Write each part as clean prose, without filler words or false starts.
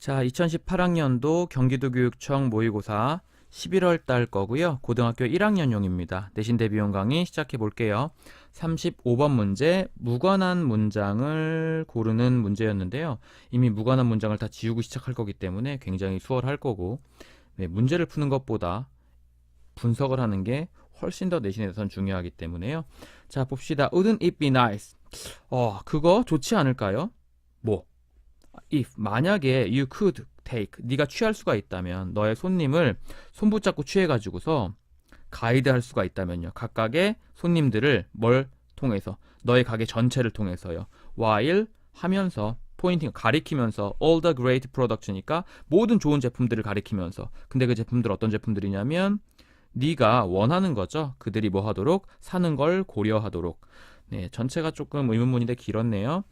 자, 2018학년도 경기도교육청 모의고사 11월 달 거고요. 고등학교 1학년용입니다. 내신 대비용 강의 시작해 볼게요. 35번 문제, 무관한 문장을 고르는 문제였는데요. 이미 무관한 문장을 다 지우고 시작할 거기 때문에 굉장히 수월할 거고, 문제를 푸는 것보다 분석을 하는 게 훨씬 더 내신에선 중요하기 때문에요. 자, 봅시다. Wouldn't it be nice? 그거 좋지 않을까요? 뭐? If 만약에 you could take 네가 취할 수가 있다면 너의 손님을 손붙잡고 취해가지고서 가이드할 수가 있다면요. 각각의 손님들을 뭘 통해서 너의 가게 전체를 통해서요. while 하면서 포인팅 가리키면서 all the great products니까 모든 좋은 제품들을 가리키면서 근데 그 제품들 어떤 제품들이냐면 네가 원하는 거죠. 그들이 뭐 하도록 사는 걸 고려하도록. 네, 전체가 조금 의문문인데 길었네요.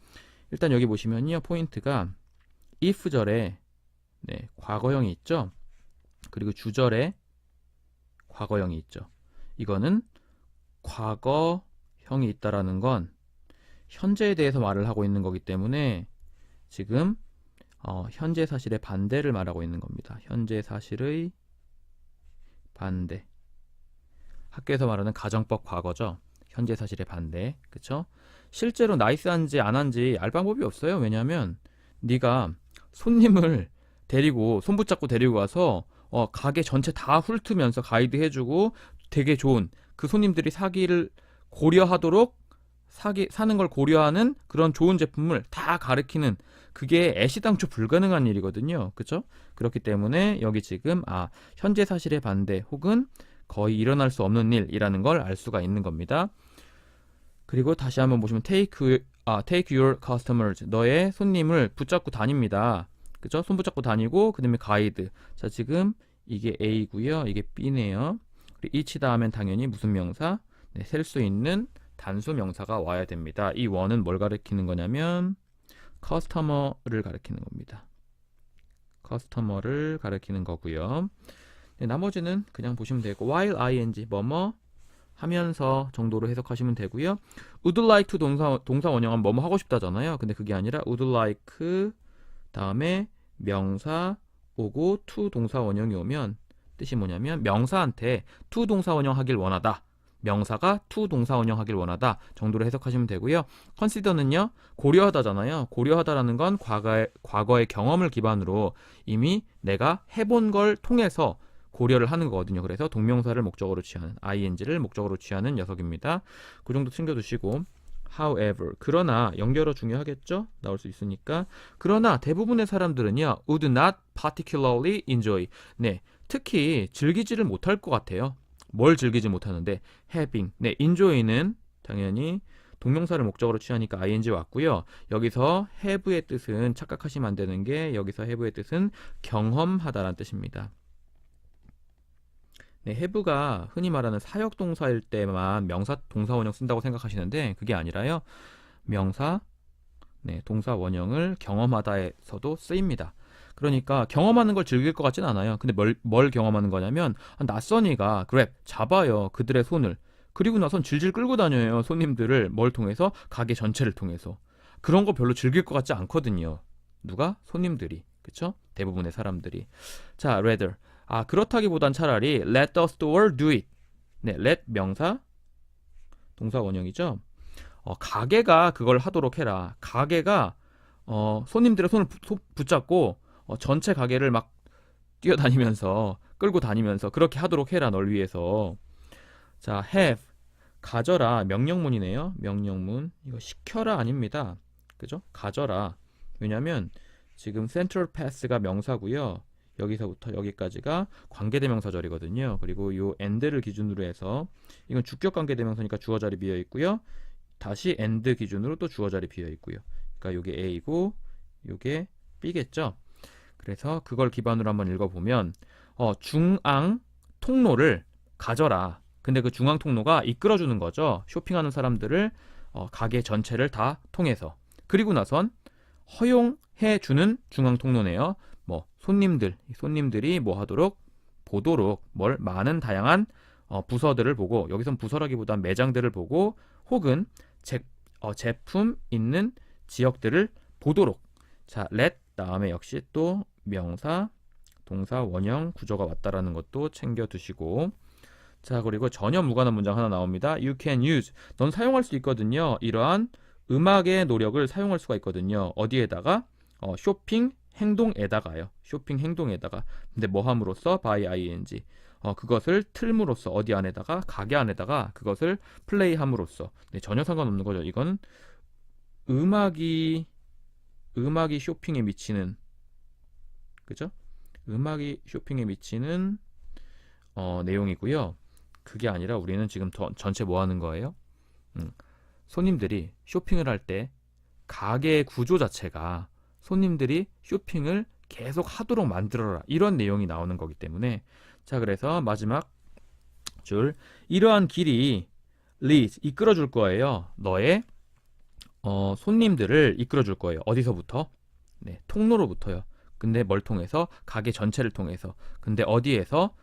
일단 여기 보시면요. 포인트가 if절에 과거형이 있죠. 그리고 주절에 과거형이 있죠. 이거는 과거형이 있다라는 건 현재에 대해서 말을 하고 있는 거기 때문에 지금 현재 사실의 반대를 말하고 있는 겁니다. 현재 사실의 반대. 학교에서 말하는 가정법 과거죠. 현재 사실의 반대. 그쵸? 실제로 나이스한지 안 한지 알 방법이 없어요. 왜냐하면 네가 손님을 데리고 손붙잡고 데리고 가서 가게 전체 다 훑으면서 가이드 해주고 되게 좋은 그 손님들이 사기를 고려하도록 사는 걸 고려하는 그런 좋은 제품을 다 가르치는 그게 애시당초 불가능한 일이거든요. 그쵸? 그렇기 때문에 여기 지금 현재 사실의 반대 혹은 거의 일어날 수 없는 일이라는 걸 알 수가 있는 겁니다. 그리고 다시 한번 보시면 take your customers 너의 손님을 붙잡고 다닙니다. 그죠? 손 붙잡고 다니고 그 다음에 가이드. 자, 지금 이게 A고요. 이게 B네요. 그리고 each 다음엔 당연히 무슨 명사? 셀 수 있는 단수 명사가 와야 됩니다. 이 원은 뭘 가리키는 거냐면 customer를 가리키는 겁니다. customer를 가리키는 거고요. 나머지는 그냥 보시면 되고 while ing 뭐뭐 하면서 정도로 해석하시면 되고요. would like to 동사 원형은 뭐뭐 하고 싶다잖아요. 근데 그게 아니라 would like 다음에 명사 오고 to 동사 원형이 오면 뜻이 뭐냐면 명사한테 to 동사 원형 하길 원하다. 명사가 to 동사 원형 하길 원하다 정도로 해석하시면 되고요. consider는요. 고려하다잖아요. 고려하다라는 건 과거의 경험을 기반으로 이미 내가 해본 걸 통해서 고려를 하는 거거든요. 그래서 동명사를 목적으로 취하는 ing를 목적으로 취하는 녀석입니다. 그 정도 챙겨두시고 however 그러나 연결어 중요하겠죠? 나올 수 있으니까 그러나 대부분의 사람들은요 would not particularly enjoy 특히 즐기지를 못할 것 같아요. 뭘 즐기지 못하는데 having enjoy는 당연히 동명사를 목적으로 취하니까 ing 왔고요. 여기서 have의 뜻은 착각하시면 안 되는 게 여기서 have의 뜻은 경험하다라는 뜻입니다. have가 흔히 말하는 사역동사일 때만 명사 동사 원형 쓴다고 생각하시는데 그게 아니라요. 명사 동사 원형을 경험하다에서도 쓰입니다. 그러니까 경험하는 걸 즐길 것 같진 않아요. 근데 뭘 경험하는 거냐면 낯선이가 잡아요. 그들의 손을. 그리고 나선 질질 끌고 다녀요. 손님들을 뭘 통해서? 가게 전체를 통해서. 그런 거 별로 즐길 것 같지 않거든요. 누가? 손님들이. 그쵸? 대부분의 사람들이. 자, rather. 그렇다기보단 차라리 let the store do it. let 명사 동사 원형이죠. 가게가 그걸 하도록 해라. 가게가 손님들의 손을 붙잡고 전체 가게를 막 뛰어다니면서 끌고 다니면서 그렇게 하도록 해라. 널 위해서. 자, have 가져라 명령문이네요. 명령문 이거 시켜라 아닙니다. 그죠? 가져라. 왜냐면 지금 central pass가 명사고요. 여기서부터 여기까지가 관계대명사절이거든요. 그리고 요 and를 기준으로 해서 이건 주격 관계대명사니까 주어 자리 비어 있고요. 다시 and 기준으로 또 주어 자리 비어 있고요. 그러니까 요게 A고 요게 B겠죠. 그래서 그걸 기반으로 한번 읽어보면 중앙 통로를 가져라. 근데 그 중앙 통로가 이끌어주는 거죠. 쇼핑하는 사람들을 가게 전체를 다 통해서. 그리고 나선 허용해주는 중앙 통로네요. 손님들이 뭐 하도록 보도록 많은 다양한 부서들을 보고 여기선 부서라기보단 매장들을 보고 혹은 제품 있는 지역들을 보도록 자 let 다음에 역시 또 명사, 동사, 원형, 구조가 왔다라는 것도 챙겨 두시고 자 그리고 전혀 무관한 문장 하나 나옵니다. You can use. 넌 사용할 수 있거든요. 이러한 음악의 노력을 사용할 수가 있거든요. 어디에다가? 쇼핑 행동에다가요. 쇼핑 행동에다가. 근데 뭐 함으로써? by ing. 그것을 틀므로써 어디 안에다가? 가게 안에다가 그것을 플레이함으로써. 네, 전혀 상관없는 거죠. 이건 음악이 쇼핑에 미치는 그죠? 음악이 쇼핑에 미치는 내용이고요. 그게 아니라 우리는 지금 전체 뭐 하는 거예요? 손님들이 쇼핑을 할 때 가게 구조 자체가 손님들이 쇼핑을 계속 하도록 만들어라 이런 내용이 나오는 거기 때문에 자 그래서 마지막 줄 이러한 길이 lead 이끌어 줄 거예요. 너의 손님들을 이끌어 줄 거예요. 어디서부터? 네, 통로로부터요. 근데 뭘 통해서? 가게 전체를 통해서. 근데 어디에서?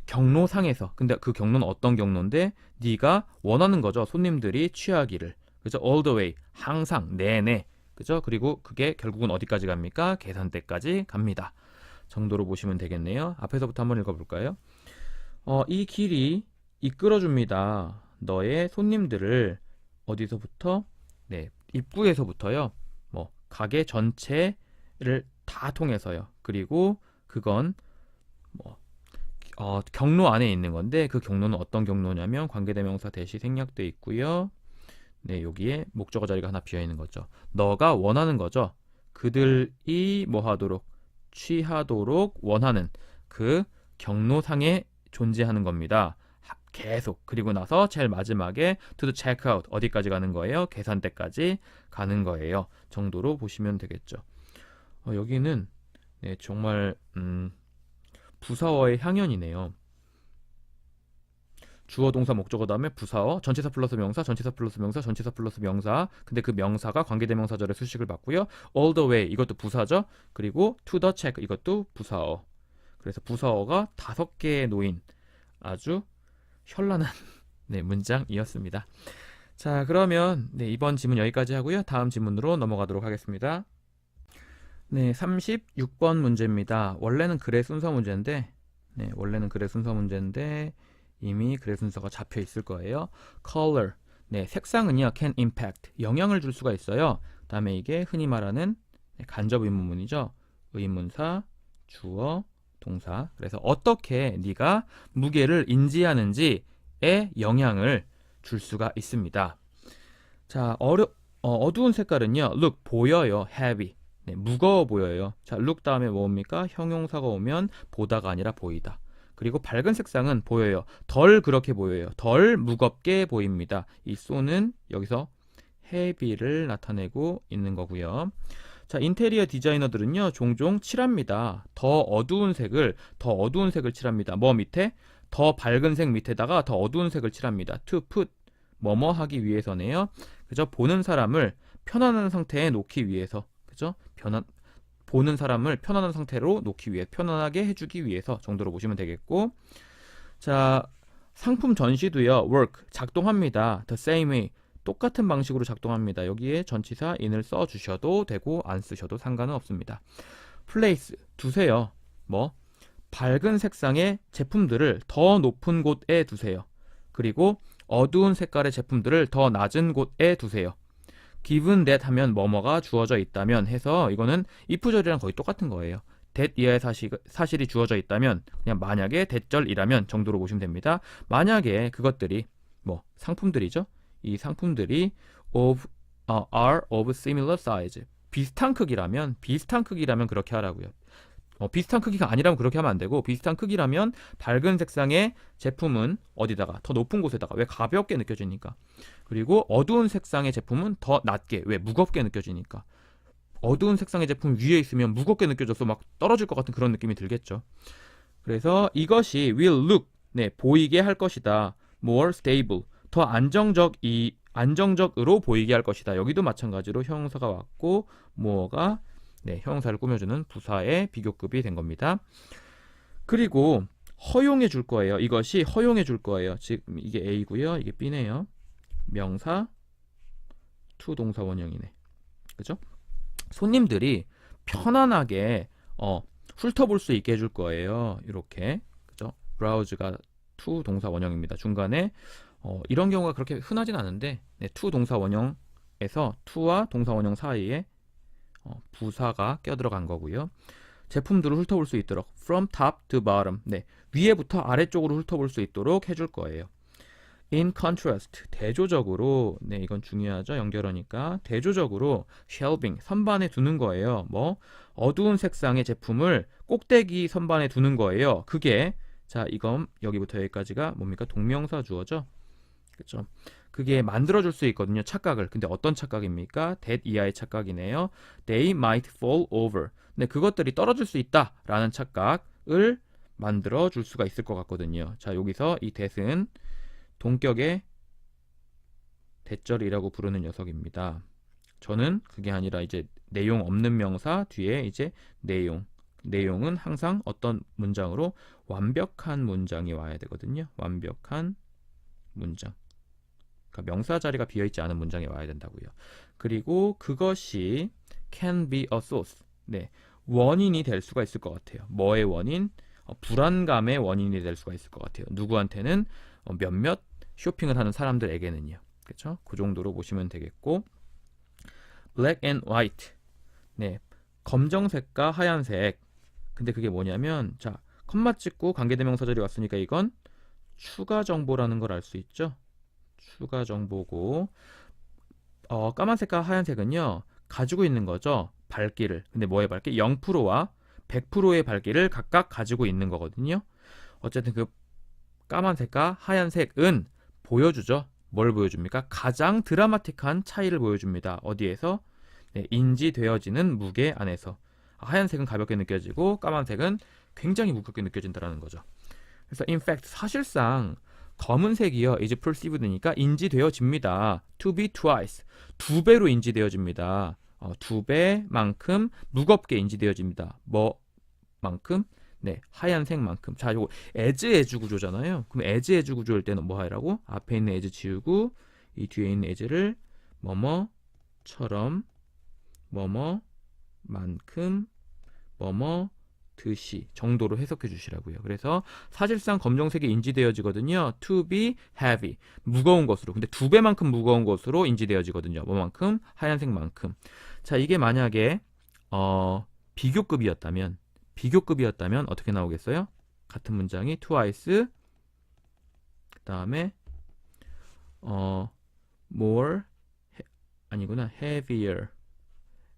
경로상에서. 근데 그 경로는 어떤 경로인데 네가 원하는 거죠. 손님들이 취하기를. 그죠? all the way. 항상 내내. 그죠? 그리고 그게 결국은 어디까지 갑니까? 계산대까지 갑니다. 정도로 보시면 되겠네요. 앞에서부터 한번 읽어볼까요? 이 길이 이끌어줍니다. 너의 손님들을 어디서부터? 네, 입구에서부터요. 뭐 가게 전체를 다 통해서요. 그리고 그건 뭐 경로 안에 있는 건데 그 경로는 어떤 경로냐면 관계대명사 대시 생략돼 있고요. 네, 여기에 목적어 자리가 하나 비어 있는 거죠. 너가 원하는 거죠. 그들이 뭐 하도록 취하도록 원하는 그 경로상에 존재하는 겁니다. 계속 그리고 나서 제일 마지막에 to the checkout 어디까지 가는 거예요? 계산대까지 가는 거예요. 정도로 보시면 되겠죠. 여기는 네, 정말 부사어의 향연이네요. 주어 동사 목적어 다음에 부사어 전치사 플러스 명사 전치사 플러스 명사 전치사 플러스 명사 근데 그 명사가 관계대명사절의 수식을 받고요. all the way 이것도 부사죠. 그리고 to the check 이것도 부사어. 그래서 부사어가 5개에 놓인 아주 현란한 네, 문장이었습니다. 자 그러면 네, 이번 지문 여기까지 하고요. 다음 지문으로 넘어가도록 하겠습니다. 네, 36번 문제입니다. 원래는 글의 순서 문제인데 이미 글의 순서가 잡혀 있을 거예요. color, 네, 색상은요, can impact, 영향을 줄 수가 있어요. 그 다음에 이게 흔히 말하는 간접 의문문이죠. 의문사, 주어, 동사. 그래서 어떻게 네가 무게를 인지하는지에 영향을 줄 수가 있습니다. 자, 어두운 색깔은요, look, 보여요, heavy. 네, 무거워 보여요. 자, look 다음에 뭡니까? 형용사가 오면 보다가 아니라 보이다. 그리고 밝은 색상은 보여요. 덜 그렇게 보여요. 덜 무겁게 보입니다. 이 쏘는 여기서 heavy를 나타내고 있는 거고요. 자, 인테리어 디자이너들은요, 종종 칠합니다. 더 어두운 색을 칠합니다. 뭐 밑에? 더 밝은 색 밑에다가 더 어두운 색을 칠합니다. to put, 뭐뭐 하기 위해서네요. 그죠? 보는 사람을 편안한 상태에 놓기 위해서. 그죠? 보는 사람을 편안한 상태로 놓기 위해 편안하게 해주기 위해서 정도로 보시면 되겠고 자 상품 전시도요 work 작동합니다. the same way 똑같은 방식으로 작동합니다. 여기에 전치사 in을 써주셔도 되고 안 쓰셔도 상관은 없습니다. place 두세요. 뭐 밝은 색상의 제품들을 더 높은 곳에 두세요. 그리고 어두운 색깔의 제품들을 더 낮은 곳에 두세요. given that 하면 뭐뭐가 주어져 있다면 해서 이거는 if절이랑 거의 똑같은 거예요. that 이하의 사실이 주어져 있다면 그냥 만약에 that절이라면 정도로 보시면 됩니다. 만약에 그것들이 뭐 상품들이죠. 이 상품들이 are of similar size 비슷한 크기라면 그렇게 하라고요. 비슷한 크기가 아니라면 그렇게 하면 안 되고 비슷한 크기라면 밝은 색상의 제품은 어디다가 더 높은 곳에다가 왜 가볍게 느껴지니까 그리고 어두운 색상의 제품은 더 낮게 왜 무겁게 느껴지니까 어두운 색상의 제품 위에 있으면 무겁게 느껴져서 막 떨어질 것 같은 그런 느낌이 들겠죠. 그래서 이것이 will look 네 보이게 할 것이다. more stable 더 안정적으로 보이게 할 것이다. 여기도 마찬가지로 형용사가 왔고 more가 네, 형용사를 꾸며주는 부사의 비교급이 된 겁니다. 그리고 허용해 줄 거예요. 이것이 허용해 줄 거예요. 지금 이게 A고요. 이게 B네요. 명사, to 동사 원형이네. 그죠? 손님들이 편안하게 훑어볼 수 있게 해줄 거예요. 이렇게 그죠? 브라우즈가 to 동사 원형입니다. 중간에 이런 경우가 그렇게 흔하진 않은데 네, to 동사 원형에서 to와 동사 원형 사이에 부사가 껴들어간 거고요. 제품들을 훑어볼 수 있도록 from top to bottom, 네, 위에부터 아래쪽으로 훑어볼 수 있도록 해줄 거예요. In contrast, 대조적으로, 네, 이건 중요하죠. 연결어니까 대조적으로 shelving, 선반에 두는 거예요. 뭐 어두운 색상의 제품을 꼭대기 선반에 두는 거예요. 그게 자, 이건 여기부터 여기까지가 뭡니까? 동명사 주어죠. 그렇죠? 그게 만들어줄 수 있거든요. 착각을. 근데 어떤 착각입니까? that 이하의 착각이네요. They might fall over. 네, 그것들이 떨어질 수 있다라는 착각을 만들어줄 수가 있을 것 같거든요. 자, 여기서 이 that은 동격의 대절이라고 부르는 녀석입니다. 저는 그게 아니라 이제 내용 없는 명사 뒤에 이제 내용은 항상 어떤 문장으로 완벽한 문장이 와야 되거든요. 완벽한 문장. 그러니까 명사 자리가 비어있지 않은 문장이 와야 된다고요. 그리고 그것이 can be a source. 네, 원인이 될 수가 있을 것 같아요. 뭐의 원인? 불안감의 원인이 될 수가 있을 것 같아요. 누구한테는 몇몇 쇼핑을 하는 사람들에게는요. 그렇죠? 그 정도로 보시면 되겠고, black and white. 네, 검정색과 하얀색. 근데 그게 뭐냐면, 자, 컴마 찍고 관계대명사절이 왔으니까 이건 추가 정보라는 걸 알 수 있죠. 추가 정보고, 까만색과 하얀색은요, 가지고 있는 거죠. 밝기를. 근데 뭐의 밝기? 0%와 100%의 밝기를 각각 가지고 있는 거거든요. 어쨌든 그 까만색과 하얀색은 보여주죠. 뭘 보여줍니까? 가장 드라마틱한 차이를 보여줍니다. 어디에서? 네, 인지되어지는 무게 안에서. 하얀색은 가볍게 느껴지고 까만색은 굉장히 무겁게 느껴진다는 거죠. 그래서 in fact 사실상 검은색이요 is perceived니까 인지되어집니다. to be twice, 2배로 인지되어집니다. 2배만큼 무겁게 인지되어집니다. 뭐만큼? 네, 하얀색만큼. 자, 요거 as 구조잖아요. 그럼 as 구조일 때는 뭐 하라고? 앞에 있는 as 지우고 이 뒤에 있는 as를 뭐뭐처럼 뭐뭐만큼 뭐뭐 듯이 정도로 해석해 주시라고요. 그래서 사실상 검정색이 인지되어지거든요. to be heavy, 무거운 것으로. 근데 2배만큼 무거운 것으로 인지되어지거든요. 뭐만큼? 하얀색만큼. 자, 이게 만약에 비교급이었다면 어떻게 나오겠어요? 같은 문장이 twice, 그 다음에 more, 아니구나, heavier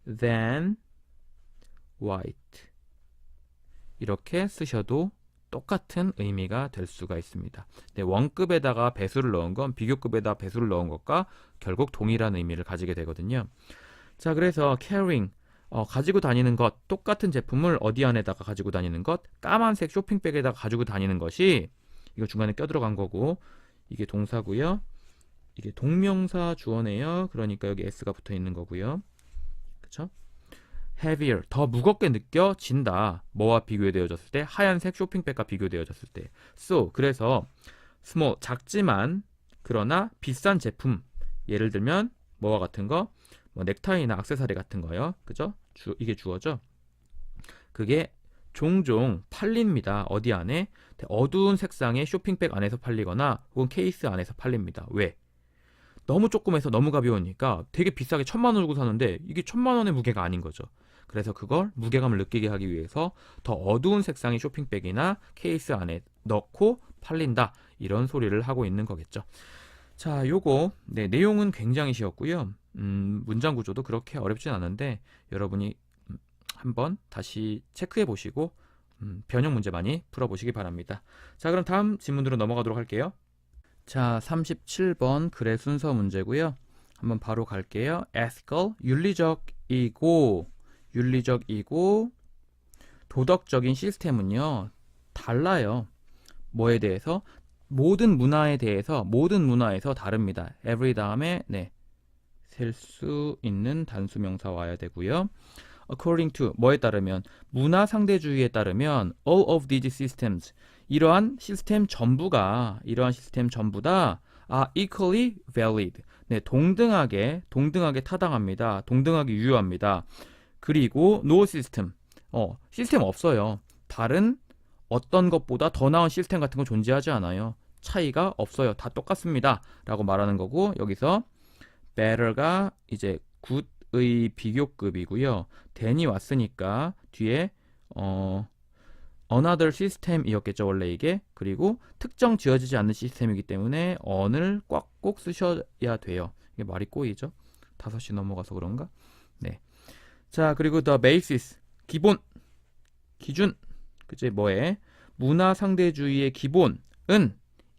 than white. 이렇게 쓰셔도 똑같은 의미가 될 수가 있습니다. 네, 원급에다가 배수를 넣은 건 비교급에다 배수를 넣은 것과 결국 동일한 의미를 가지게 되거든요. 자, 그래서 carrying, 가지고 다니는 것, 똑같은 제품을 어디 안에다가 가지고 다니는 것, 까만색 쇼핑백에다가 가지고 다니는 것이, 이거 중간에 껴들어간 거고, 이게 동사고요. 이게 동명사 주어네요. 그러니까 여기 s가 붙어 있는 거고요. 그쵸? heavier, 더 무겁게 느껴진다. 뭐와 비교되어졌을 때? 하얀색 쇼핑백과 비교되어졌을 때. so, 그래서 small, 작지만 그러나 비싼 제품, 예를 들면 뭐와 같은 거? 뭐 넥타이나 액세서리 같은 거요. 그죠? 이게 주어죠. 그게 종종 팔립니다. 어디 안에? 어두운 색상의 쇼핑백 안에서 팔리거나 혹은 케이스 안에서 팔립니다. 왜? 너무 조그매서 너무 가벼우니까 되게 비싸게 1,000만 원 주고 사는데 이게 1,000만 원의 무게가 아닌 거죠. 그래서 그걸 무게감을 느끼게 하기 위해서 더 어두운 색상의 쇼핑백이나 케이스 안에 넣고 팔린다. 이런 소리를 하고 있는 거겠죠. 자, 요거 네, 내용은 굉장히 쉬웠고요. 문장 구조도 그렇게 어렵진 않은데 여러분이 한번 다시 체크해 보시고 변형 문제 많이 풀어보시기 바랍니다. 자, 그럼 다음 질문으로 넘어가도록 할게요. 자, 37번 글의 순서 문제고요. 한번 바로 갈게요. ethical, 윤리적이고 도덕적인 시스템은요 달라요. 뭐에 대해서? 모든 문화에서 다릅니다. every 다음에 네, 셀 수 있는 단수명사 와야 되고요. according to, 뭐에 따르면? 문화 상대주의에 따르면 all of these systems, 이러한 시스템 전부다 equally valid, 네, 동등하게 타당합니다. 동등하게 유효합니다. 그리고 no system. 시스템 없어요. 다른 어떤 것보다 더 나은 시스템 같은 거 존재하지 않아요. 차이가 없어요. 다 똑같습니다. 라고 말하는 거고, 여기서 better가 이제 good의 비교급이고요. than이 왔으니까 뒤에 another system이었겠죠, 원래 이게. 그리고 특정 지어지지 않는 시스템이기 때문에 on을 꼭 쓰셔야 돼요. 이게 말이 꼬이죠? 5시 넘어가서 그런가? 네. 자, 그리고 the basis, 기본, 기준. 그치, 뭐에? 문화 상대주의의 기본은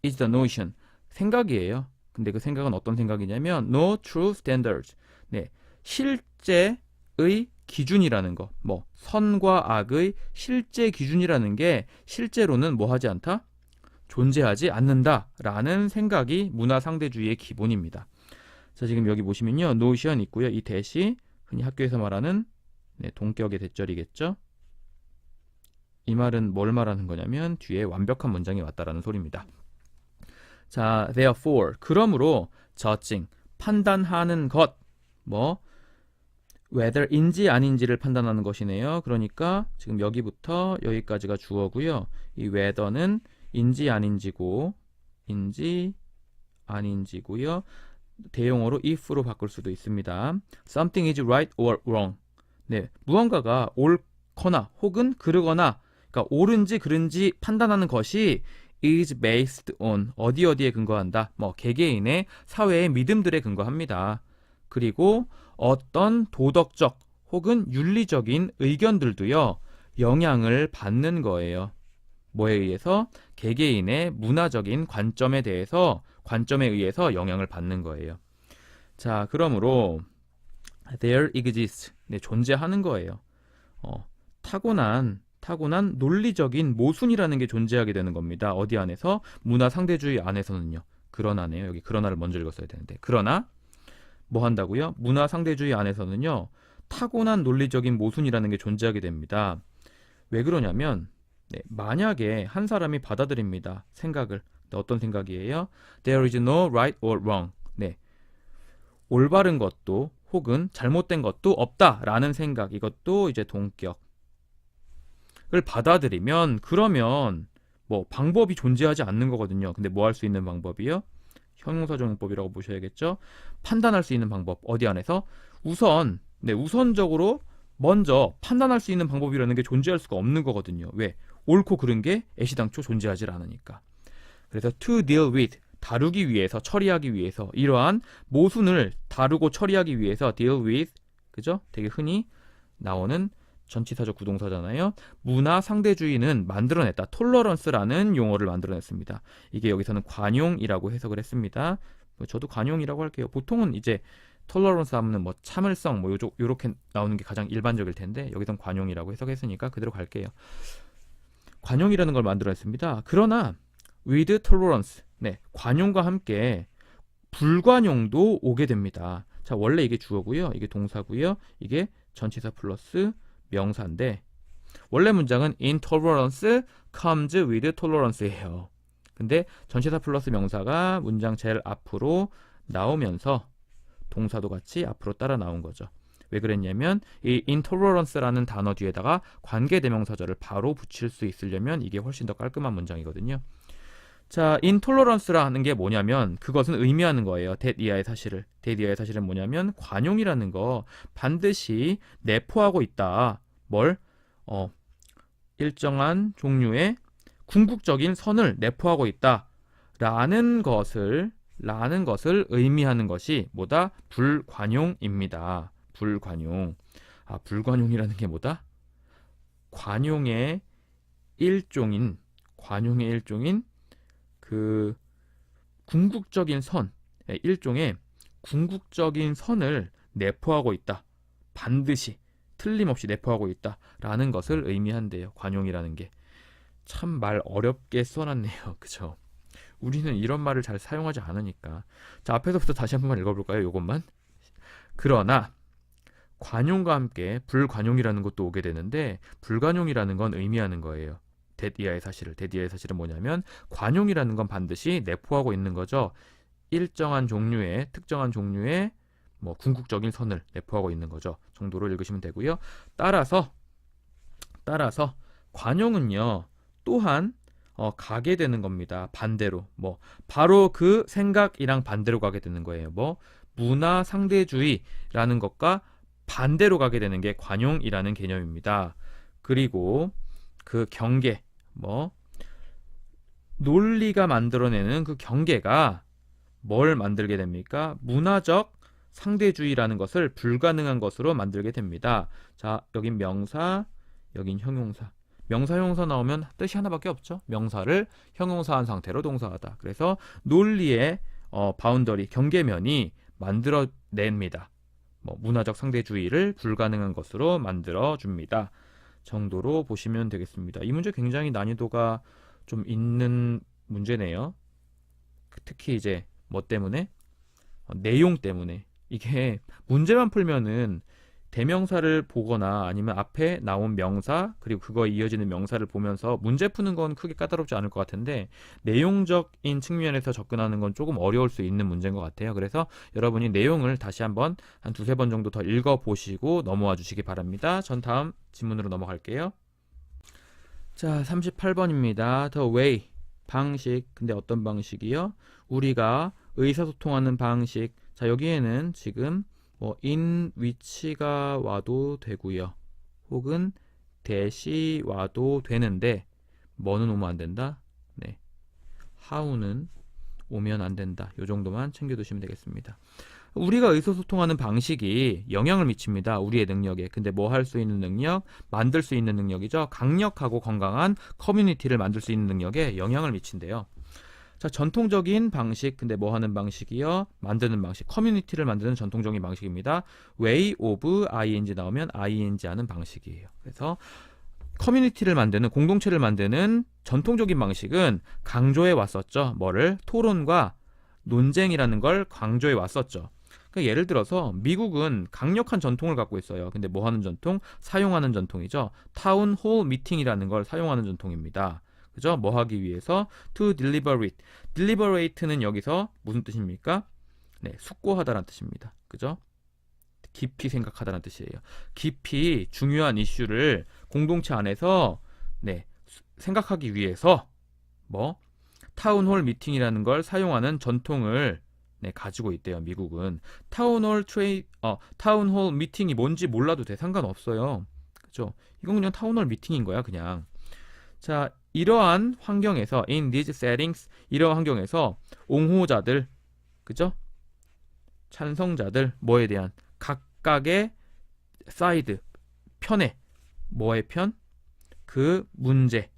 is the notion, 생각이에요. 근데 그 생각은 어떤 생각이냐면 no true standards. 네, 실제의 기준이라는 거. 뭐 선과 악의 실제 기준이라는 게 실제로는 뭐 하지 않다? 존재하지 않는다라는 생각이 문화 상대주의의 기본입니다. 자, 지금 여기 보시면요. notion 있고요. 이 대시 흔히 학교에서 말하는 동격의 대절이겠죠. 이 말은 뭘 말하는 거냐면 뒤에 완벽한 문장이 왔다라는 소리입니다. 자, therefore, 그러므로 judging, 판단하는 것, 뭐 whether인지 아닌지를 판단하는 것이네요. 그러니까 지금 여기부터 여기까지가 주어고요. 이 whether는 인지 아닌지고, 인지 아닌지고요. 대용어로 if로 바꿀 수도 있습니다. Something is right or wrong. 네, 무언가가 옳거나 혹은 그르거나, 그러니까 옳은지 그른지 판단하는 것이 is based on, 어디에 근거한다. 뭐 개개인의 사회의 믿음들에 근거합니다. 그리고 어떤 도덕적 혹은 윤리적인 의견들도요, 영향을 받는 거예요. 뭐에 의해서? 개개인의 문화적인 관점에 의해서 영향을 받는 거예요. 자, 그러므로 there exists, 네, 존재하는 거예요. 타고난 논리적인 모순이라는 게 존재하게 되는 겁니다. 어디 안에서? 문화 상대주의 안에서는요. 그러나네요. 여기 그러나를 먼저 읽었어야 되는데. 그러나 뭐 한다고요? 문화 상대주의 안에서는요, 타고난 논리적인 모순이라는 게 존재하게 됩니다. 왜 그러냐면 만약에 한 사람이 받아들입니다. 생각을. 어떤 생각이에요? There is no right or wrong. 네, 올바른 것도 혹은 잘못된 것도 없다라는 생각. 이것도 이제 동격을 받아들이면, 그러면 뭐 방법이 존재하지 않는 거거든요. 근데 뭐 할 수 있는 방법이요? 형용사정용법이라고 보셔야겠죠. 판단할 수 있는 방법. 어디 안에서? 우선적으로 먼저 판단할 수 있는 방법이라는 게 존재할 수가 없는 거거든요. 왜? 옳고 그른 게 애시당초 존재하지 않으니까. 그래서 to deal with, 다루기 위해서, 처리하기 위해서, 이러한 모순을 다루고 처리하기 위해서 deal with, 그죠? 되게 흔히 나오는 전치사적 구동사잖아요. 문화 상대주의는 만들어냈다. 톨러런스라는 용어를 만들어냈습니다. 이게 여기서는 관용이라고 해석을 했습니다. 저도 관용이라고 할게요. 보통은 이제 톨러런스 하면 뭐 참을성, 뭐 요렇게 나오는 게 가장 일반적일 텐데, 여기선 관용이라고 해석했으니까 그대로 갈게요. 관용이라는 걸 만들어냈습니다. 그러나 with tolerance, 네, 관용과 함께 불관용도 오게 됩니다. 자, 원래 이게 주어고요, 이게 동사고요, 이게 전치사 플러스 명사인데, 원래 문장은 intolerance comes with tolerance예요. 근데 전치사 플러스 명사가 문장 제일 앞으로 나오면서 동사도 같이 앞으로 따라 나온 거죠. 왜 그랬냐면 이 intolerance라는 단어 뒤에다가 관계대명사절을 바로 붙일 수 있으려면 이게 훨씬 더 깔끔한 문장이거든요. 자, intolerance라는 게 뭐냐면 그것은 의미하는 거예요. that 이하의 사실을. that 이하의 사실은 뭐냐면 관용이라는 거 반드시 내포하고 있다. 뭘? 일정한 종류의 궁극적인 선을 내포하고 있다. 라는 것을 의미하는 것이 뭐다? 불관용입니다. 불관용. 불관용이라는 게 뭐다? 관용의 일종인 그 궁극적인 선, 일종의 궁극적인 선을 내포하고 있다. 반드시 틀림없이 내포하고 있다라는 것을 의미한대요. 관용이라는 게. 참 말 어렵게 써놨네요. 그죠? 우리는 이런 말을 잘 사용하지 않으니까. 자, 앞에서부터 다시 한 번만 읽어볼까요? 요것만. 그러나 관용과 함께 불관용이라는 것도 오게 되는데, 불관용이라는 건 의미하는 거예요. that 이하의 사실을. that 이하의 사실은 뭐냐면 관용이라는 건 반드시 내포하고 있는 거죠. 일정한 종류의, 특정한 종류의 뭐 궁극적인 선을 내포하고 있는 거죠. 정도로 읽으시면 되고요. 따라서 관용은요 또한 가게 되는 겁니다. 반대로 뭐 바로 그 생각이랑 반대로 가게 되는 거예요. 뭐 문화 상대주의라는 것과 반대로 가게 되는 게 관용이라는 개념입니다. 그리고 그 경계 뭐 논리가 만들어내는 그 경계가 뭘 만들게 됩니까? 문화적 상대주의라는 것을 불가능한 것으로 만들게 됩니다. 자, 여긴 명사, 여긴 형용사. 명사, 형용사 나오면 뜻이 하나밖에 없죠. 명사를 형용사한 상태로 동사하다. 그래서 논리의 바운더리, 경계면이 만들어냅니다. 뭐 문화적 상대주의를 불가능한 것으로 만들어줍니다. 정도로 보시면 되겠습니다. 이 문제 굉장히 난이도가 좀 있는 문제네요. 특히 이제 뭐 때문에? 내용 때문에. 이게 문제만 풀면은 대명사를 보거나 아니면 앞에 나온 명사 그리고 그거에 이어지는 명사를 보면서 문제 푸는 건 크게 까다롭지 않을 것 같은데 내용적인 측면에서 접근하는 건 조금 어려울 수 있는 문제인 것 같아요. 그래서 여러분이 내용을 다시 한번 한 두세 번 정도 더 읽어보시고 넘어와 주시기 바랍니다. 전 다음 질문으로 넘어갈게요. 자, 38번입니다. The way, 방식. 근데 어떤 방식이요? 우리가 의사소통하는 방식. 자, 여기에는 지금 뭐 in which가 와도 되고요. 혹은 that이 와도 되는데 뭐는 오면 안 된다? 네. how는 오면 안 된다. 요 정도만 챙겨두시면 되겠습니다. 우리가 의사소통하는 방식이 영향을 미칩니다. 우리의 능력에. 근데 뭐 할 수 있는 능력? 만들 수 있는 능력이죠. 강력하고 건강한 커뮤니티를 만들 수 있는 능력에 영향을 미친대요. 자, 전통적인 방식. 근데 뭐 하는 방식이요? 만드는 방식. 커뮤니티를 만드는 전통적인 방식입니다. way of ing 나오면 ing 하는 방식이에요. 그래서 커뮤니티를 만드는, 공동체를 만드는 전통적인 방식은 강조해 왔었죠. 뭐를? 토론과 논쟁이라는 걸 강조해 왔었죠. 그러니까 예를 들어서 미국은 강력한 전통을 갖고 있어요. 근데 뭐 하는 전통? 사용하는 전통이죠. 타운홀 미팅이라는 걸 사용하는 전통입니다. 그죠? 뭐 하기 위해서? To deliberate. deliberate는 여기서 무슨 뜻입니까? 네, 숙고하다라는 뜻입니다. 그죠? 깊이 생각하다는 뜻이에요. 깊이 중요한 이슈를 공동체 안에서 네, 생각하기 위해서 뭐 타운홀 미팅이라는 걸 사용하는 전통을 네, 가지고 있대요. 미국은 타운홀 미팅이 뭔지 몰라도 돼. 상관없어요. 그죠? 이건 그냥 타운홀 미팅인 거야, 그냥. 자, 이러한 환경에서 in these settings 이러한 환경에서 옹호자들, 그죠? 찬성자들 뭐에 대한 각각의 사이드 편에 뭐의 편? 그 문제에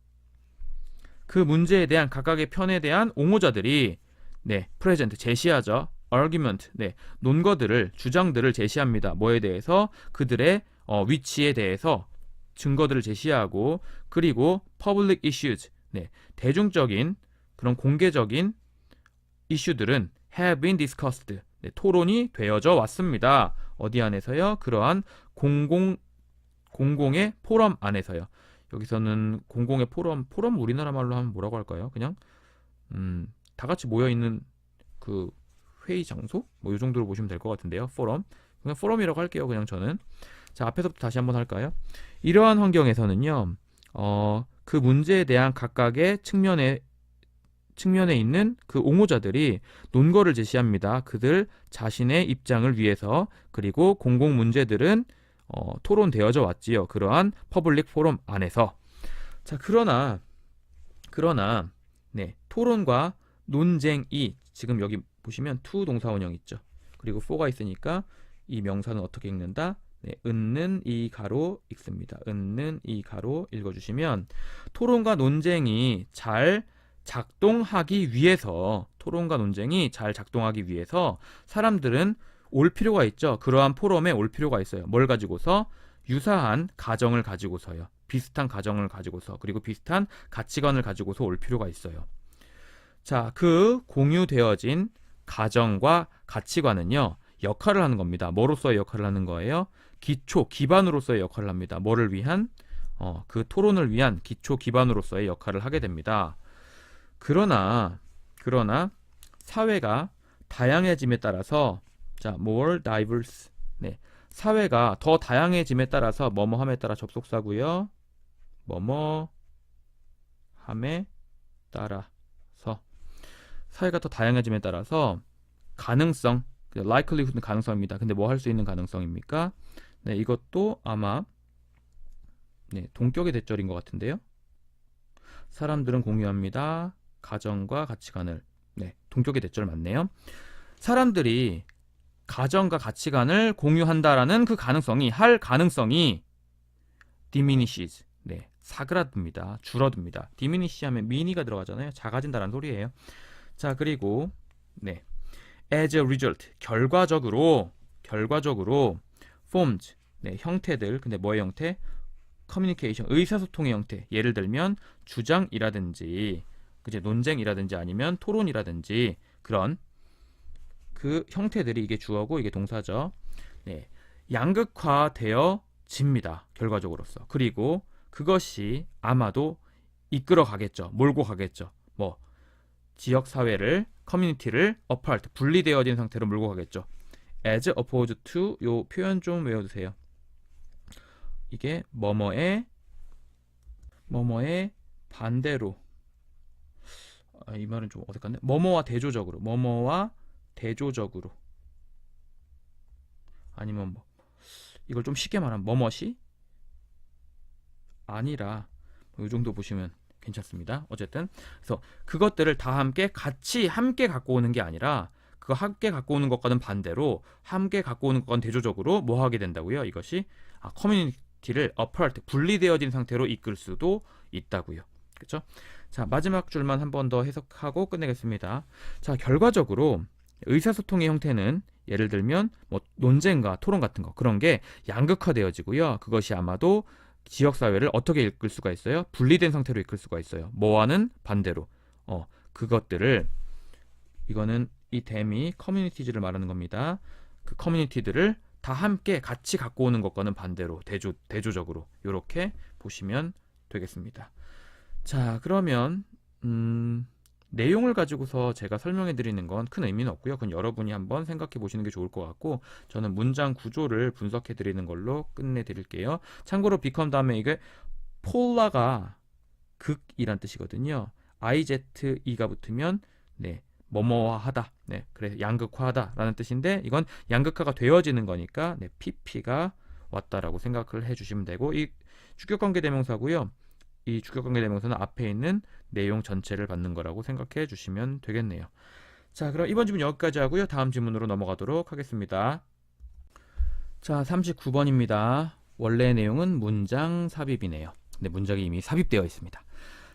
대한 각각의 편에 대한 옹호자들이 네, 프레젠트 제시하죠. argument 네, 논거들을 주장들을 제시합니다. 뭐에 대해서? 그들의 위치에 대해서 증거들을 제시하고 그리고 public issues 네, 대중적인 그런 공개적인 이슈들은 have been discussed 네, 토론이 되어져 왔습니다. 어디 안에서요? 그러한 공공의 포럼 안에서요. 여기서는 공공의 포럼 우리나라 말로 하면 뭐라고 할까요? 그냥 다 같이 모여 있는 그 회의 장소? 뭐 이 정도로 보시면 될 것 같은데요. 포럼. 그냥 포럼이라고 할게요. 그냥 저는. 자, 앞에서부터 다시 한번 할까요? 이러한 환경에서는요. 그 문제에 대한 각각의 측면에 있는 그 옹호자들이 논거를 제시합니다. 그들 자신의 입장을 위해서. 그리고 공공 문제들은 토론되어져 왔지요. 그러한 퍼블릭 포럼 안에서. 자, 그러나 네, 토론과 논쟁이 지금 여기 보시면 to 동사원형 있죠. 그리고 for가 있으니까 이 명사는 어떻게 읽는다? 네, 은는 이 가로 읽습니다. 은는 이 가로 읽어주시면 토론과 논쟁이 잘 작동하기 위해서 사람들은 올 필요가 있죠. 그러한 포럼에 올 필요가 있어요. 뭘 가지고서? 유사한 가정을 가지고서요. 비슷한 가정을 가지고서 그리고 비슷한 가치관을 가지고서 올 필요가 있어요. 자, 그 공유되어진 가정과 가치관은요. 역할을 하는 겁니다. 뭐로서의 역할을 하는 거예요? 기반으로서의 역할을 합니다. 뭐를 위한? 그 토론을 위한 기초 기반으로서의 역할을 하게 됩니다. 그러나 사회가 다양해짐에 따라서 자, more diverse. 네. 사회가 더 다양해짐에 따라서 뭐뭐함에 따라 접속사고요. 뭐뭐함에 따라서 사회가 더 다양해짐에 따라서 가능성, likelihood는 가능성입니다. 근데 뭐 할 수 있는 가능성입니까? 네, 이것도 아마 네, 동격의 대절인 것 같은데요. 사람들은 공유합니다. 가정과 가치관을. 네, 동격의 대절 맞네요. 사람들이 가정과 가치관을 공유한다라는 그 가능성이, 할 가능성이 diminishes. 네, 사그라듭니다. 줄어듭니다. diminish 하면 mini가 들어가잖아요. 작아진다라는 소리예요. 자, 그리고 네, as a result, 결과적으로 forms, 네, 형태들. 근데 뭐의 형태? 커뮤니케이션, 의사소통의 형태. 예를 들면 주장이라든지 그제 논쟁이라든지 아니면 토론이라든지 그런 그 형태들이 이게 주어고 이게 동사죠. 네, 양극화되어집니다. 결과적으로서. 그리고 그것이 아마도 이끌어 가겠죠. 몰고 가겠죠. 뭐 지역 사회를 커뮤니티를 apart 분리되어진 상태로 몰고 가겠죠. as opposed to 요 표현 좀 외워두세요. 이게 뭐뭐의 반대로 이 말은 좀 어색한데 뭐뭐와 대조적으로 아니면 뭐 이걸 좀 쉽게 말하면 뭐뭐시 아니라 이 정도 보시면 괜찮습니다. 어쨌든 그래서 그것들을 다 함께 갖고 오는 게 아니라 그거 함께 갖고 오는 것과는 반대로 함께 갖고 오는 것과는 대조적으로 뭐 하게 된다고요? 이것이 커뮤니티를 apart 분리되어진 상태로 이끌 수도 있다고요. 그렇죠? 자, 마지막 줄만 한 번 더 해석하고 끝내겠습니다. 자, 결과적으로 의사소통의 형태는 예를 들면 뭐 논쟁과 토론 같은 거 그런 게 양극화되어지고요. 그것이 아마도 지역사회를 어떻게 이끌 수가 있어요? 분리된 상태로 이끌 수가 있어요. 뭐와는 반대로 그것들을 이거는 이 댐이 커뮤니티즈를 말하는 겁니다. 그 커뮤니티들을 다 함께 같이 갖고 오는 것과는 반대로 대조적으로 이렇게 보시면 되겠습니다. 자, 그러면 내용을 가지고서 제가 설명해 드리는 건 큰 의미는 없고요. 그건 여러분이 한번 생각해 보시는 게 좋을 것 같고 저는 문장 구조를 분석해 드리는 걸로 끝내 드릴게요. 참고로 become 다음에 이게 폴라가 극이란 뜻이거든요. IZE가 붙으면 네, 뭐뭐하다. 네, 그래서 양극화하다라는 뜻인데 이건 양극화가 되어지는 거니까 네, PP가 왔다라고 생각을 해 주시면 되고 이 주격관계 대명사고요. 이 주격관계 대명사는 앞에 있는 내용 전체를 받는 거라고 생각해 주시면 되겠네요. 자, 그럼 이번 질문 여기까지 하고요. 다음 질문으로 넘어가도록 하겠습니다. 자, 39번입니다. 원래 내용은 문장 삽입이네요. 근데 문장이 이미 삽입되어 있습니다.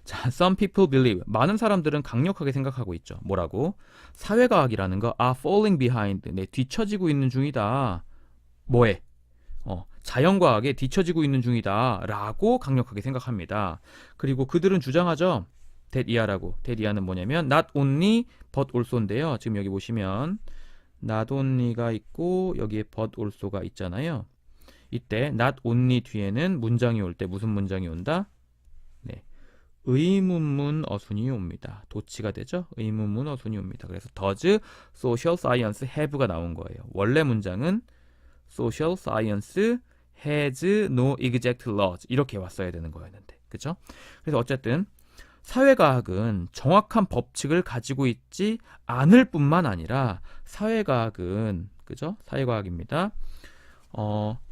자, some people believe. 많은 사람들은 강력하게 생각하고 있죠. 뭐라고? 사회과학이라는 거 are falling behind. 네, 뒤처지고 있는 중이다. 뭐에? 자연과학에 뒤처지고 있는 중이다 라고 강력하게 생각합니다. 그리고 그들은 주장하죠. that i아라고. that i아는 뭐냐면 not only but also인데요. 지금 여기 보시면 not only가 있고 여기에 but also가 있잖아요. 이때 not only 뒤에는 문장이 올 때 무슨 문장이 온다? 네, 의문문 어순이 옵니다. 도치가 되죠? 의문문 어순이 옵니다. 그래서 does social science have가 나온 거예요. 원래 문장은 social science has no exact laws 이렇게 왔어야 되는 거였는데, 그죠? 그래서 어쨌든 사회과학은 정확한 법칙을 가지고 있지 않을 뿐만 아니라 사회과학은, 그죠? 사회과학입니다.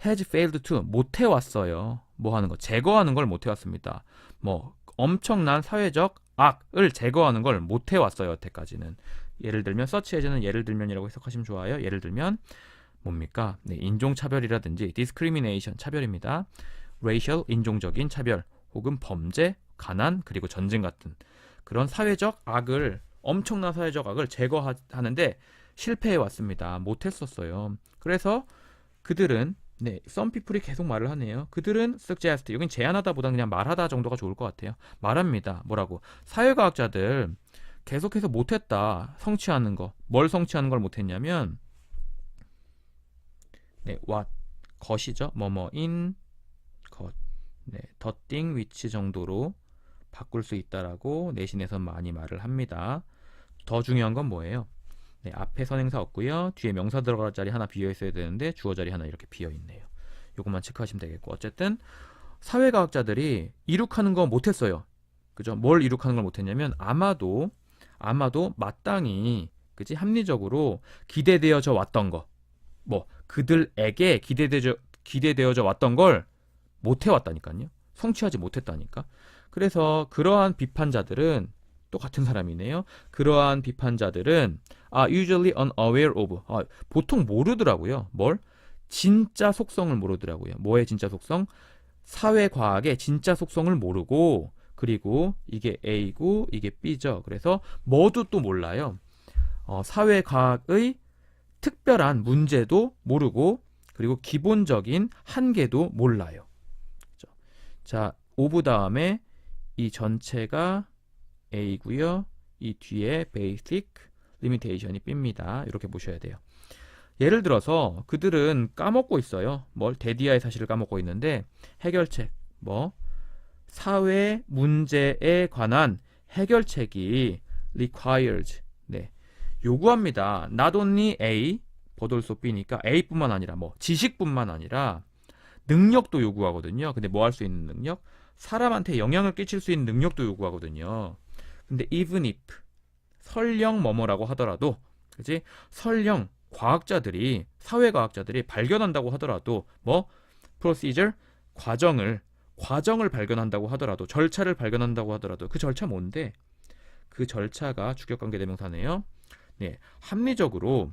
has failed to 못해 왔어요. 뭐 하는 거? 제거하는 걸 못해 왔습니다. 뭐 엄청난 사회적 악을 제거하는 걸 못해 왔어요. 여태까지는. 예를 들면 search as는 예를 들면이라고 해석하시면 좋아요. 예를 들면 뭡니까? 네, 인종차별이라든지 discrimination, 차별입니다. racial, 인종적인 차별, 혹은 범죄, 가난, 그리고 전쟁 같은 그런 사회적 악을, 엄청난 사회적 악을 제거하는데 실패해 왔습니다. 못했었어요. 그래서 그들은 네, some people이 계속 말을 하네요. 그들은 suggest, 여긴 제안하다 보다 그냥 말하다 정도가 좋을 것 같아요. 말합니다. 뭐라고? 사회과학자들 계속해서 못했다. 성취하는 거. 뭘 성취하는 걸 못했냐면 네, what, 것이죠. 뭐뭐인 것. 네, the thing which 정도로 바꿀 수 있다라고 내신에서 많이 말을 합니다. 더 중요한 건 뭐예요? 네, 앞에 선행사 없고요. 뒤에 명사 들어갈 자리 하나 비어 있어야 되는데 주어 자리 하나 이렇게 비어 있네요. 요것만 체크하시면 되겠고, 어쨌든 사회과학자들이 이룩하는 거 못했어요. 그죠? 뭘 이룩하는 걸 못했냐면 아마도 마땅히 그지 합리적으로 기대되어져 왔던 거, 뭐 그들에게 기대되어져 왔던 걸 못 해왔다니까요. 성취하지 못했다니까. 그래서 그러한 비판자들은 또 같은 사람이네요. 그러한 비판자들은 usually unaware of 보통 모르더라고요. 뭘? 진짜 속성을 모르더라고요. 뭐의 진짜 속성? 사회과학의 진짜 속성을 모르고, 그리고 이게 A고 이게 B죠. 그래서 뭐도 또 몰라요. 사회과학의 특별한 문제도 모르고, 그리고 기본적인 한계도 몰라요. 그죠? 자, 오브 다음에 이 전체가 A고요. 이 뒤에 basic limitation이 B입니다. 이렇게 보셔야 돼요. 예를 들어서 그들은 까먹고 있어요. 뭘? 데디아의 사실을 까먹고 있는데, 해결책, 뭐 사회 문제에 관한 해결책이 requires, 네, 요구합니다. not only A, but also B니까 A뿐만 아니라 뭐 지식뿐만 아니라 능력도 요구하거든요. 근데 뭐 할 수 있는 능력? 사람한테 영향을 끼칠 수 있는 능력도 요구하거든요. 근데 even if, 설령 뭐뭐라고 하더라도, 그지? 설령 과학자들이, 사회과학자들이 발견한다고 하더라도, 뭐 procedure, 과정을 발견한다고 하더라도, 절차를 발견한다고 하더라도, 그 절차 뭔데? 그 절차가 주격관계 대명사네요. 네, 합리적으로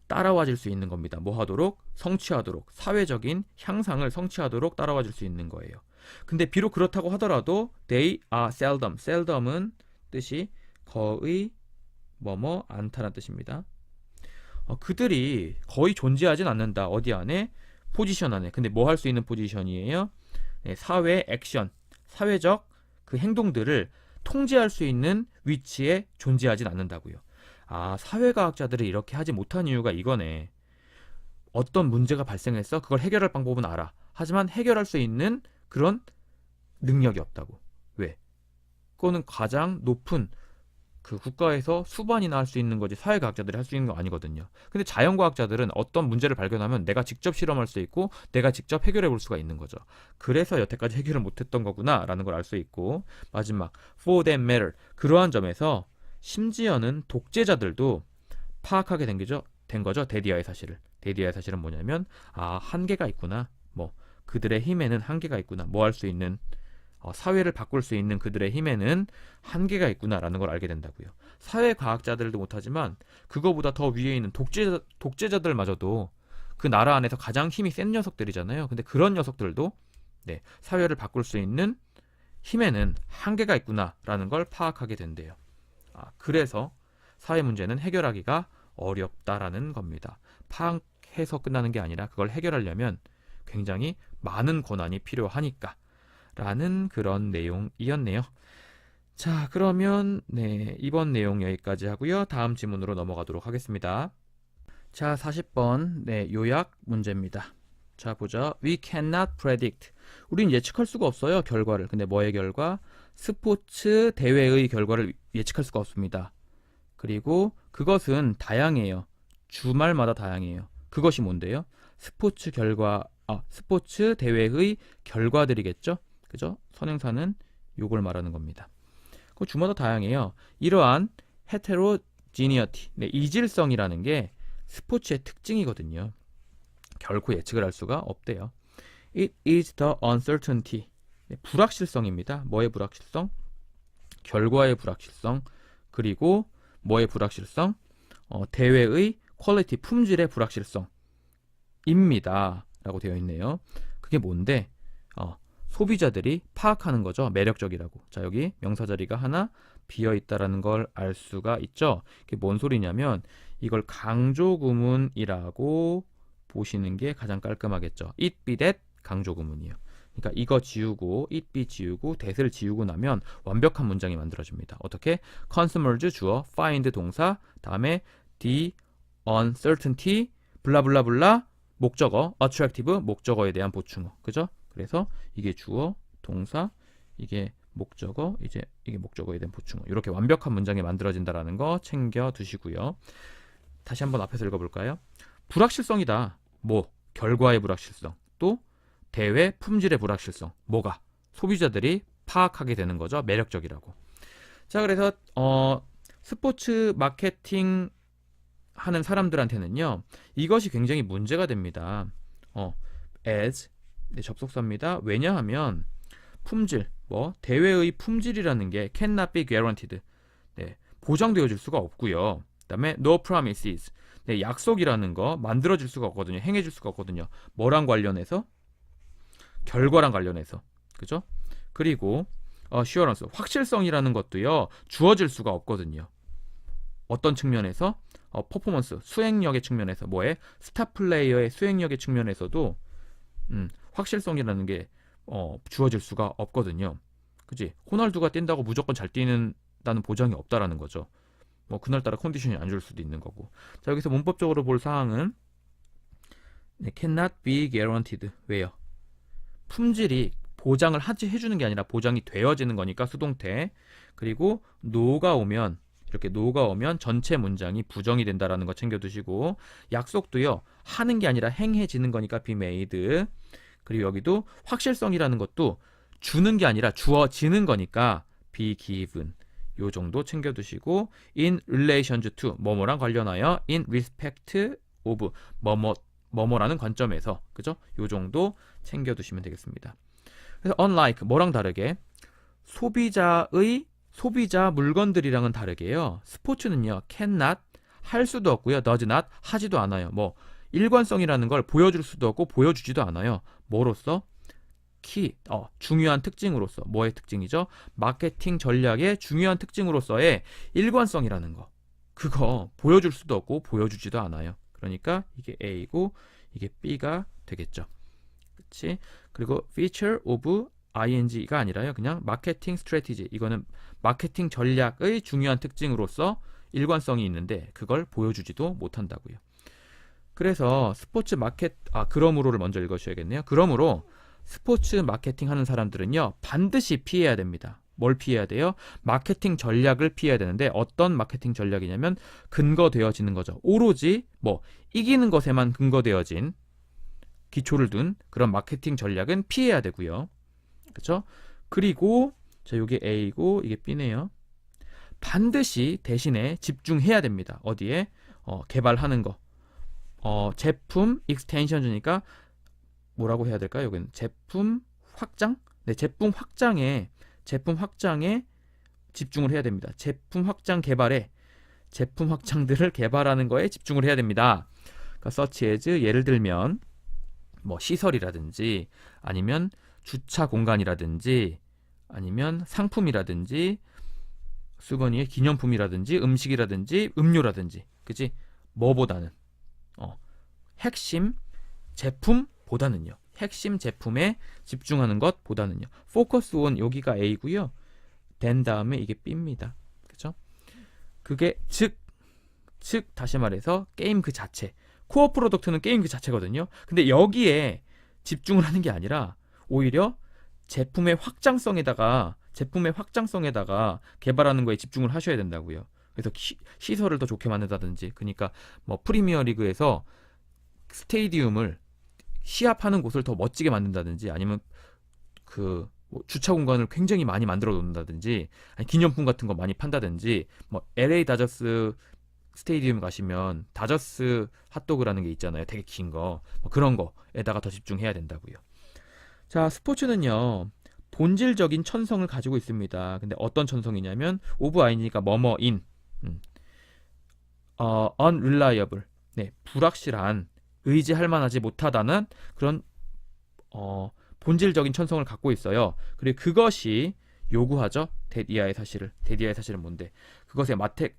따라와줄 수 있는 겁니다. 뭐 하도록? 성취하도록, 사회적인 향상을 성취하도록 따라와줄 수 있는 거예요. 근데 비록 그렇다고 하더라도 they are seldom은 뜻이 거의 뭐뭐 않다는 뜻입니다. 그들이 거의 존재하진 않는다. 어디 안에? 포지션 안에. 근데 뭐 할 수 있는 포지션이에요? 네, 사회 액션, 사회적 그 행동들을 통제할 수 있는 위치에 존재하진 않는다고요. 사회과학자들이 이렇게 하지 못한 이유가 이거네. 어떤 문제가 발생했어? 그걸 해결할 방법은 알아. 하지만 해결할 수 있는 그런 능력이 없다고. 왜? 그거는 가장 높은 그 국가에서 수반이나 할 수 있는 거지, 사회과학자들이 할 수 있는 거 아니거든요. 근데 자연과학자들은 어떤 문제를 발견하면 내가 직접 실험할 수 있고 내가 직접 해결해 볼 수가 있는 거죠. 그래서 여태까지 해결을 못했던 거구나 라는 걸 알 수 있고, 마지막 for that matter, 그러한 점에서 심지어는 독재자들도 파악하게 된 거죠. 데디아의 사실을. 데디아의 사실은 뭐냐면 한계가 있구나. 뭐 그들의 힘에는 한계가 있구나. 뭐 할 수 있는, 사회를 바꿀 수 있는 그들의 힘에는 한계가 있구나라는 걸 알게 된다고요. 사회과학자들도 못하지만 그거보다 더 위에 있는 독재자들마저도 그 나라 안에서 가장 힘이 센 녀석들이잖아요. 근데 그런 녀석들도 네, 사회를 바꿀 수 있는 힘에는 한계가 있구나라는 걸 파악하게 된대요. 그래서 사회 문제는 해결하기가 어렵다라는 겁니다. 파악해서 끝나는 게 아니라 그걸 해결하려면 굉장히 많은 권한이 필요하니까 라는 그런 내용이었네요. 자, 그러면 네, 이번 내용 여기까지 하고요. 다음 지문으로 넘어가도록 하겠습니다. 자, 40번 네, 요약 문제입니다. 자, 보자. We cannot predict. 우린 예측할 수가 없어요, 결과를. 근데 뭐의 결과? 스포츠 대회의 결과를 예측할 수가 없습니다. 그리고 그것은 다양해요. 주말마다 다양해요. 그것이 뭔데요? 스포츠 대회의 결과들이겠죠? 그죠? 선행사는 요걸 말하는 겁니다. 그 주마다 다양해요. 이러한 heterogeneity, 네, 이질성이라는 게 스포츠의 특징이거든요. 결코 예측을 할 수가 없대요. It is the uncertainty, 네, 불확실성입니다. 뭐의 불확실성? 결과의 불확실성. 그리고 뭐의 불확실성? 대회의 퀄리티, 품질의 불확실성입니다. 라고 되어 있네요. 그게 뭔데? 소비자들이 파악하는 거죠. 매력적이라고. 자, 여기 명사 자리가 하나 비어 있다라는 걸 알 수가 있죠. 이게 뭔 소리냐면 이걸 강조 구문이라고 보시는 게 가장 깔끔하겠죠. it be that 강조 구문이에요. 그러니까 이거 지우고 it be 지우고 that을 지우고 나면 완벽한 문장이 만들어집니다. 어떻게? consumers 주어, find 동사, 다음에 the uncertainty 블라블라블라 목적어, attractive 목적어에 대한 보충어. 그죠? 그래서 이게 주어, 동사, 이게 목적어, 이제 이게 목적어에 대한 보충어. 이렇게 완벽한 문장이 만들어진다라는 거 챙겨 두시고요. 다시 한번 앞에서 읽어볼까요? 불확실성이다. 뭐? 결과의 불확실성. 또 대외 품질의 불확실성. 뭐가? 소비자들이 파악하게 되는 거죠. 매력적이라고. 자, 그래서 스포츠 마케팅 하는 사람들한테는요, 이것이 굉장히 문제가 됩니다. as 네, 접속사입니다. 왜냐하면 품질, 뭐 대외의 품질이라는 게 cannot be guaranteed. 네, 보장되어질 수가 없고요. 그다음에 no promises. 네, 약속이라는 거 만들어질 수가 없거든요. 행해질 수가 없거든요. 뭐랑 관련해서? 결과랑 관련해서. 그죠? 그리고 assurance, 확실성이라는 것도요. 주어질 수가 없거든요. 어떤 측면에서? 퍼포먼스, 수행력의 측면에서. 뭐에? 스타 플레이어의 수행력의 측면에서도 확실성이라는 게 주어질 수가 없거든요. 그지? 호날두가 뛴다고 무조건 잘 뛰는다는 보장이 없다라는 거죠. 뭐 그날따라 컨디션이 안 좋을 수도 있는 거고. 자, 여기서 문법적으로 볼 사항은 네, cannot be guaranteed. 왜요? 품질이 보장을 해주는 게 아니라 보장이 되어지는 거니까 수동태. 그리고 no가 오면, 이렇게 no가 오면 전체 문장이 부정이 된다라는 거 챙겨두시고, 약속도요 하는 게 아니라 행해지는 거니까 be made. 그리고 여기도 확실성이라는 것도 주는 게 아니라 주어지는 거니까 be given. 요 정도 챙겨두시고, in relation to 뭐뭐랑 관련하여, in respect of 뭐뭐라는 관점에서, 그죠? 요 정도 챙겨두시면 되겠습니다. 그래서 unlike 뭐랑 다르게 소비자 물건들이랑은 다르게요. 스포츠는요 cannot 할 수도 없고요, does not 하지도 않아요. 뭐 일관성이라는 걸 보여줄 수도 없고 보여주지도 않아요. 뭐로써? 중요한 특징으로서. 뭐의 특징이죠? 마케팅 전략의 중요한 특징으로서의 일관성이라는 거. 그거 보여줄 수도 없고 보여주지도 않아요. 그러니까 이게 A고 이게 B가 되겠죠. 그치? 그리고 feature of ing가 아니라요. 그냥 마케팅 스트래티지. 이거는 마케팅 전략의 중요한 특징으로서 일관성이 있는데 그걸 보여주지도 못한다고요. 그래서 스포츠 그러므로를 먼저 읽으셔야겠네요. 그러므로 스포츠 마케팅 하는 사람들은요, 반드시 피해야 됩니다. 뭘 피해야 돼요? 마케팅 전략을 피해야 되는데 어떤 마케팅 전략이냐면 근거되어지는 거죠. 오로지 이기는 것에만 근거되어진 기초를 둔 그런 마케팅 전략은 피해야 되고요. 그렇죠? 그리고 자, 이게 A고 이게 B네요. 반드시 대신에 집중해야 됩니다. 어디에? 개발하는 거. 제품 익스텐션이니까 뭐라고 해야 될까요? 여기는 제품 확장? 네, 제품 확장에 집중을 해야 됩니다. 제품 확장 개발에, 제품 확장들을 개발하는 거에 집중을 해야 됩니다. 그러니까 such as 예를 들면 뭐 시설이라든지 아니면 주차 공간이라든지 아니면 상품이라든지 수건이의 기념품이라든지 음식이라든지 음료라든지, 그치? 뭐보다는 핵심 제품보다는요. 핵심 제품에 집중하는 것보다는요. focus on 여기가 A고요. 된 다음에 이게 B입니다. 그죠? 그게 즉 다시 말해서 게임 그 자체. 코어 프로덕트는 게임 그 자체거든요. 근데 여기에 집중을 하는 게 아니라 오히려 제품의 확장성에다가 개발하는 거에 집중을 하셔야 된다고요. 그래서 시설을 더 좋게 만든다든지, 그러니까 뭐 프리미어 리그에서 스테디움을 시합하는 곳을 더 멋지게 만든다든지, 아니면 뭐 주차 공간을 굉장히 많이 만들어 놓는다든지, 아니 기념품 같은 거 많이 판다든지, 뭐 LA 다저스 스테디움 가시면 다저스 핫도그라는 게 있잖아요. 되게 긴 거. 뭐 그런 거에다가 더 집중해야 된다고요. 자, 스포츠는요, 본질적인 천성을 가지고 있습니다. 근데 어떤 천성이냐면 오브 아이니까 뭐뭐인, unreliable, 네, 불확실한, 의지할 만하지 못하다는 그런 본질적인 천성을 갖고 있어요. 그리고 그것이 요구하죠. 데디아의 사실을. 데디아의 사실은 뭔데? 그것의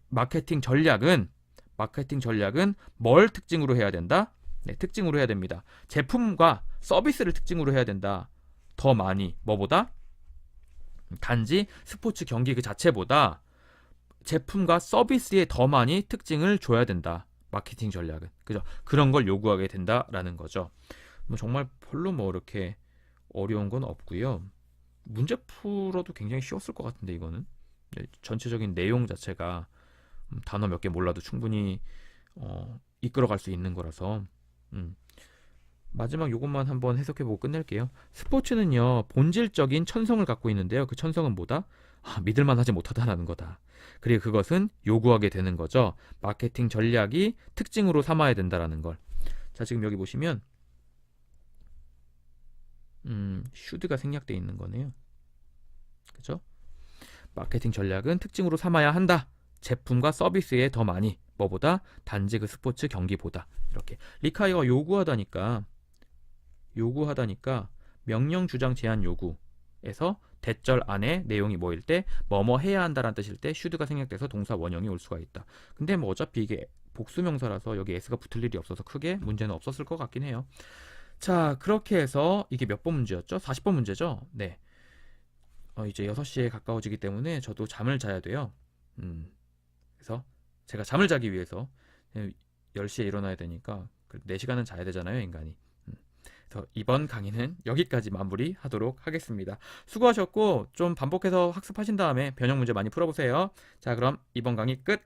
마케팅 전략은 뭘 특징으로 해야 된다? 네, 특징으로 해야 됩니다. 제품과 서비스를 특징으로 해야 된다. 더 많이. 뭐보다? 단지 스포츠 경기 그 자체보다 제품과 서비스에 더 많이 특징을 줘야 된다. 마케팅 전략은. 그죠? 그런 걸 요구하게 된다라는 거죠. 뭐 정말 별로 뭐 이렇게 어려운 건 없고요. 문제 풀어도 굉장히 쉬웠을 것 같은데 이거는. 네, 전체적인 내용 자체가 단어 몇 개 몰라도 충분히 이끌어갈 수 있는 거라서 음, 마지막 요것만 한번 해석해보고 끝낼게요. 스포츠는요, 본질적인 천성을 갖고 있는데요. 그 천성은 뭐다? 믿을만하지 못하다라는 거다. 그리고 그것은 요구하게 되는 거죠. 마케팅 전략이 특징으로 삼아야 된다라는 걸. 자, 지금 여기 보시면 should가 생략되어 있는 거네요. 그죠? 마케팅 전략은 특징으로 삼아야 한다. 제품과 서비스에 더 많이. 뭐보다? 단지 그 스포츠 경기보다. 이렇게. 리카이어가 요구하다니까 명령 주장 제한 요구에서 대절 안에 내용이 뭐일 때 뭐뭐 해야 한다라는 뜻일 때 should가 생략돼서 동사 원형이 올 수가 있다. 근데 뭐 어차피 이게 복수명사라서 여기 s가 붙을 일이 없어서 크게 문제는 없었을 것 같긴 해요. 자, 그렇게 해서 이게 몇 번 문제였죠? 40번 문제죠? 네. 이제 6시에 가까워지기 때문에 저도 잠을 자야 돼요. 그래서 제가 잠을 자기 위해서 10시에 일어나야 되니까 4시간은 자야 되잖아요, 인간이. 그래서 이번 강의는 여기까지 마무리하도록 하겠습니다. 수고하셨고 좀 반복해서 학습하신 다음에 변형 문제 많이 풀어보세요. 자, 그럼 이번 강의 끝!